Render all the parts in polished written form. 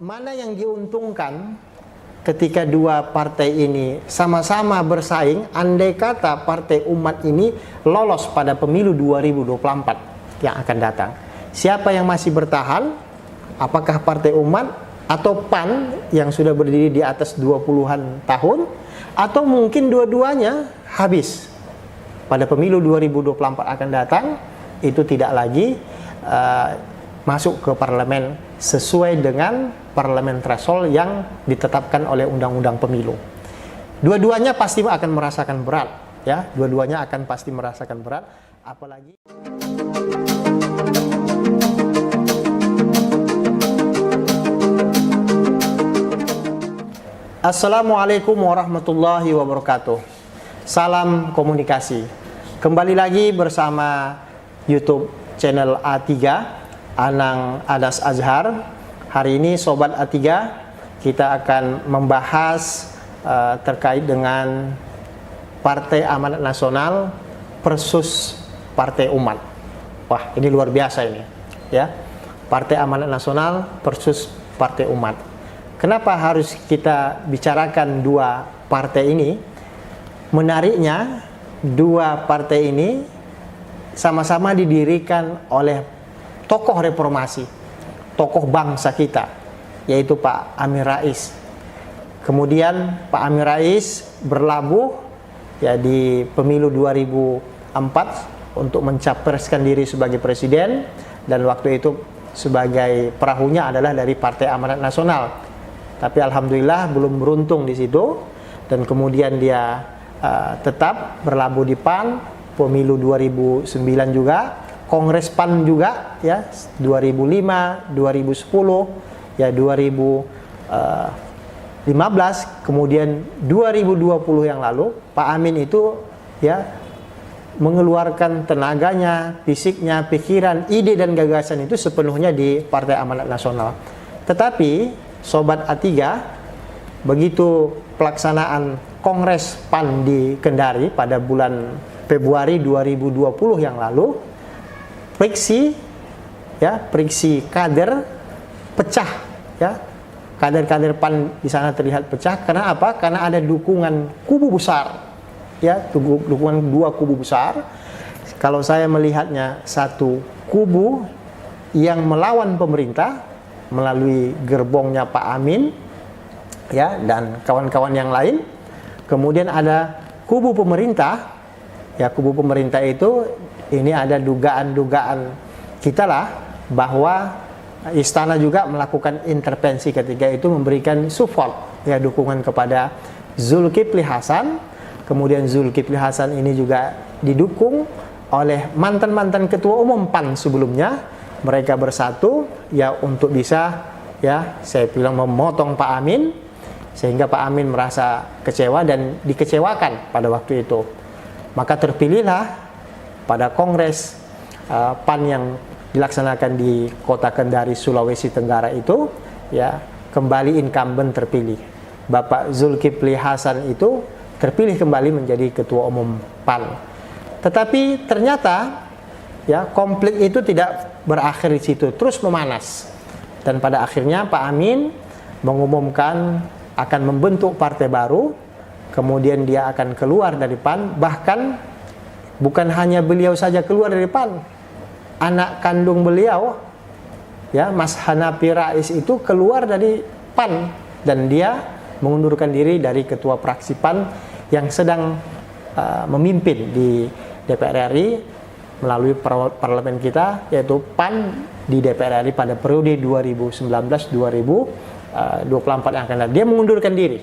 Mana yang diuntungkan ketika dua partai ini sama-sama bersaing, andai kata Partai Umat ini lolos pada pemilu 2024 yang akan datang? Siapa yang masih bertahan? Apakah Partai Umat atau PAN yang sudah berdiri di atas 20-an tahun? Atau mungkin dua-duanya habis pada pemilu 2024 akan datang, itu tidak lagi masuk ke parlemen sesuai dengan parlemen threshold yang ditetapkan oleh undang-undang pemilu. Dua-duanya pasti akan merasakan berat, ya. Dua-duanya akan pasti merasakan berat, apalagi Assalamualaikum warahmatullahi wabarakatuh. Salam komunikasi. Kembali lagi bersama YouTube channel A3, Anang Adas Azhar. Hari ini Sobat A3, kita akan membahas terkait dengan Partai Amanat Nasional versus Partai Umat. Wah, ini luar biasa ini, ya. Partai Amanat Nasional versus Partai Umat. Kenapa harus kita bicarakan dua partai ini? Menariknya, dua partai ini sama-sama didirikan oleh tokoh reformasi, tokoh bangsa kita, yaitu Pak Amin Rais. Kemudian Pak Amin Rais berlabuh ya di pemilu 2004 untuk mencapreskan diri sebagai presiden, dan waktu itu sebagai perahunya adalah dari Partai Amanat Nasional. Tapi alhamdulillah belum beruntung di situ, dan kemudian dia tetap berlabuh di PAN, pemilu 2009 juga, Kongres PAN juga, ya, 2005, 2010, ya 2015, kemudian 2020 yang lalu Pak Amin itu ya mengeluarkan tenaganya, fisiknya, pikiran, ide dan gagasan itu sepenuhnya di Partai Amanat Nasional. Tetapi Sobat A3, begitu pelaksanaan Kongres PAN di Kendari pada bulan Februari 2020 yang lalu, friksi kader pecah, ya. Kader-kader PAN di sana terlihat pecah. Karena apa? Karena ada dukungan kubu besar, ya, dukungan dua kubu besar. Kalau saya melihatnya, satu kubu yang melawan pemerintah melalui gerbongnya Pak Amin, ya, dan kawan-kawan yang lain. Kemudian ada kubu pemerintah, ya, kubu pemerintah itu ini ada dugaan-dugaan kita lah bahwa istana juga melakukan intervensi ketika itu, memberikan support, ya, dukungan kepada Zulkifli Hasan. Kemudian Zulkifli Hasan ini juga didukung oleh mantan-mantan ketua umum PAN sebelumnya. Mereka bersatu ya untuk bisa, ya, saya bilang memotong Pak Amin, sehingga Pak Amin merasa kecewa dan dikecewakan pada waktu itu. Maka terpilihlah pada Kongres PAN yang dilaksanakan di Kota Kendari, Sulawesi Tenggara itu, ya, kembali incumbent terpilih. Bapak Zulkifli Hasan itu terpilih kembali menjadi ketua umum PAN. Tetapi ternyata, ya, konflik itu tidak berakhir di situ, terus memanas. Dan pada akhirnya Pak Amin mengumumkan akan membentuk partai baru. Kemudian dia akan keluar dari PAN. Bahkan bukan hanya beliau saja keluar dari PAN, anak kandung beliau, ya, Mas Hanafi Rais itu keluar dari PAN, dan dia mengundurkan diri dari ketua fraksi PAN yang sedang memimpin di DPR RI melalui parlemen kita, yaitu PAN di DPR RI pada periode 2019-2024 yang akan datang. Dia mengundurkan diri.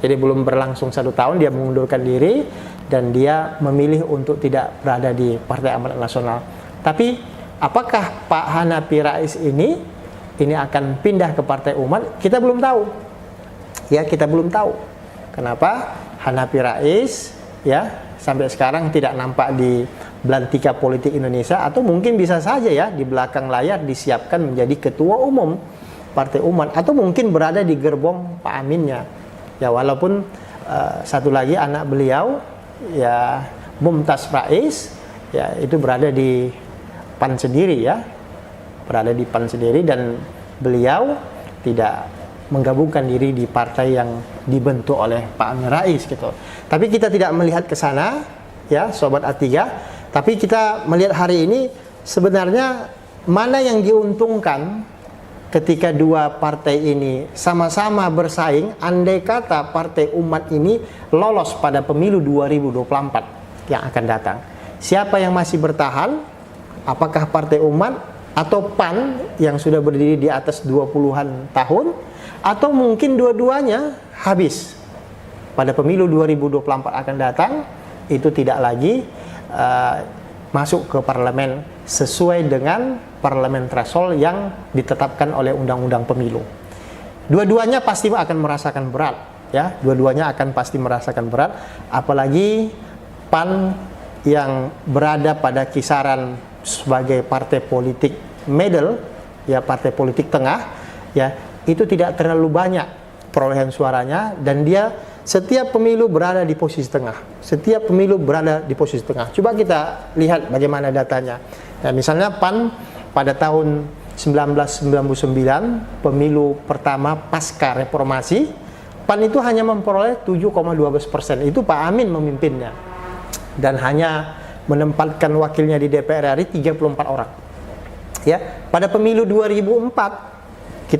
Jadi belum berlangsung 1 tahun dia mengundurkan diri, dan dia memilih untuk tidak berada di Partai Amanat Nasional. Tapi apakah Pak Hanafi Rais ini akan pindah ke Partai Umat? Kita belum tahu. Ya, kita belum tahu. Kenapa Hanafi Rais, ya, sampai sekarang tidak nampak di belantika politik Indonesia, atau mungkin bisa saja, ya, di belakang layar disiapkan menjadi ketua umum Partai Umat, atau mungkin berada di gerbong Pak Aminnya. Ya, walaupun satu lagi anak beliau, ya, Mumtaz Rais, ya, itu berada di PAN sendiri, ya, berada di PAN sendiri, dan beliau tidak menggabungkan diri di partai yang dibentuk oleh Pak Amin Rais gitu. Tapi kita tidak melihat ke sana, ya Sobat A3, tapi kita melihat hari ini sebenarnya mana yang diuntungkan ketika dua partai ini sama-sama bersaing, andai kata Partai Umat ini lolos pada pemilu 2024 yang akan datang. Siapa yang masih bertahan? Apakah Partai Umat atau PAN yang sudah berdiri di atas 20-an tahun, atau mungkin dua-duanya habis pada pemilu 2024 akan datang, itu tidak lagi masuk ke parlemen sesuai dengan parlemen threshold yang ditetapkan oleh undang-undang pemilu. Dua-duanya pasti akan merasakan berat, ya. Dua-duanya akan pasti merasakan berat, apalagi PAN yang berada pada kisaran sebagai partai politik middle, ya partai politik tengah, ya itu tidak terlalu banyak perolehan suaranya, dan dia setiap pemilu berada di posisi tengah. Setiap pemilu berada di posisi tengah. Coba kita lihat bagaimana datanya. Ya, misalnya PAN pada tahun 1999, pemilu pertama pasca reformasi, PAN itu hanya memperoleh 7,12%. Itu Pak Amin memimpinnya. Dan hanya menempatkan wakilnya di DPR RI 34 orang. Ya, pada pemilu 2004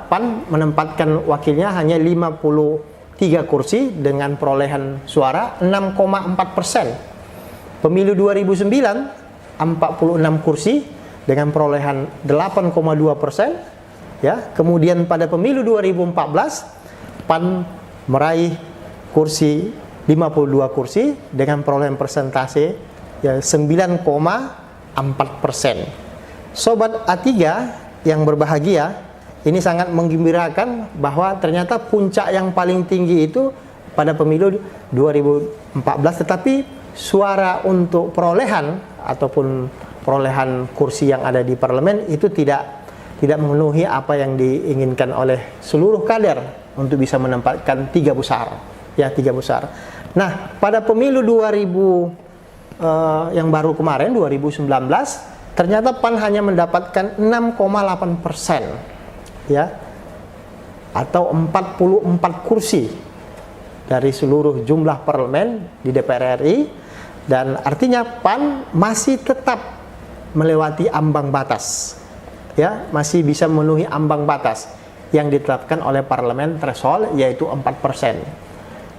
PAN menempatkan wakilnya hanya 53 kursi dengan perolehan suara 6,4%. Pemilu 2009 46 kursi dengan perolehan 8,2%. Ya, kemudian pada pemilu 2014 PAN meraih kursi 52 kursi dengan perolehan persentase ya 9,4%. Sobat A3 yang berbahagia, ini sangat menggembirakan bahwa ternyata puncak yang paling tinggi itu pada pemilu 2014, tetapi suara untuk perolehan ataupun perolehan kursi yang ada di parlemen itu tidak memenuhi apa yang diinginkan oleh seluruh kader untuk bisa menempatkan 3 besar, ya 3 besar. Nah, pada pemilu 2000 yang baru kemarin 2019, ternyata PAN hanya mendapatkan 6,8%, ya, atau 44 kursi dari seluruh jumlah parlemen di DPR RI, dan artinya PAN masih tetap melewati ambang batas, ya, masih bisa memenuhi ambang batas yang ditetapkan oleh parlemen threshold, yaitu 4%.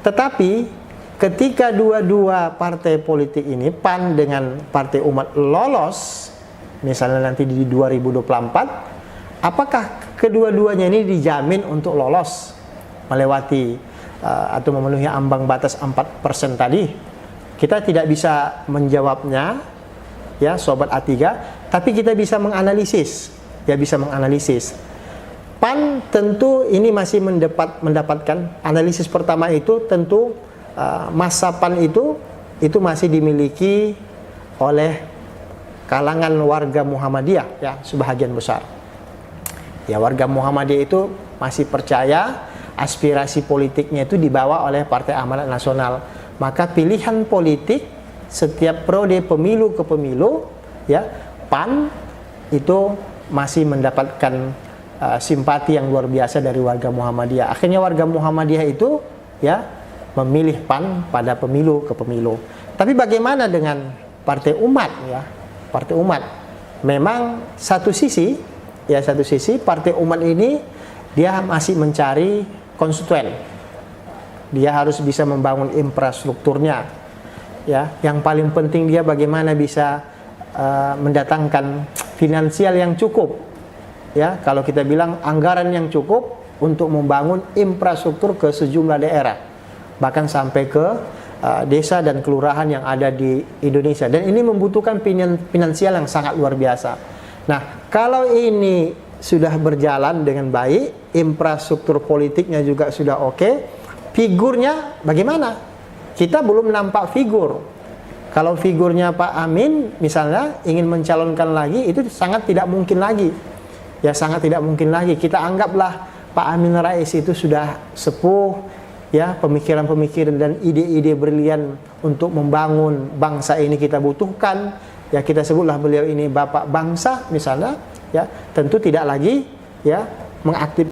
Tetapi ketika dua-dua partai politik ini, PAN dengan Partai Umat, lolos misalnya nanti di 2024, apakah kedua-duanya ini dijamin untuk lolos melewati atau memenuhi ambang batas 4% tadi? Kita tidak bisa menjawabnya, ya Sobat A3, tapi kita bisa menganalisis, ya bisa menganalisis. PAN tentu ini masih mendapatkan analisis pertama itu tentu masa PAN itu masih dimiliki oleh kalangan warga Muhammadiyah, ya sebahagian besar. Ya, warga Muhammadiyah itu masih percaya aspirasi politiknya itu dibawa oleh Partai Amanat Nasional. Maka pilihan politik setiap periode pemilu ke pemilu, ya PAN itu masih mendapatkan simpati yang luar biasa dari warga Muhammadiyah. Akhirnya warga Muhammadiyah itu ya memilih PAN pada pemilu ke pemilu. Tapi bagaimana dengan Partai Umat, ya? Partai Umat memang satu sisi Partai Umat ini dia masih mencari konstituen. Dia harus bisa membangun infrastrukturnya, ya. Yang paling penting dia bagaimana bisa mendatangkan finansial yang cukup, ya. Kalau kita bilang anggaran yang cukup untuk membangun infrastruktur ke sejumlah daerah, bahkan sampai ke desa dan kelurahan yang ada di Indonesia, dan ini membutuhkan finansial yang sangat luar biasa. Nah, kalau ini sudah berjalan dengan baik, infrastruktur politiknya juga sudah oke, figurnya bagaimana? Kita belum nampak figur. Kalau figurnya Pak Amin misalnya ingin mencalonkan lagi, itu sangat tidak mungkin lagi. Ya sangat tidak mungkin lagi. Kita anggaplah Pak Amin Rais itu sudah sepuh, ya pemikiran-pemikiran dan ide-ide brilian untuk membangun bangsa ini kita butuhkan, ya kita sebutlah beliau ini bapak bangsa misalnya, ya tentu tidak lagi ya mengaktifkan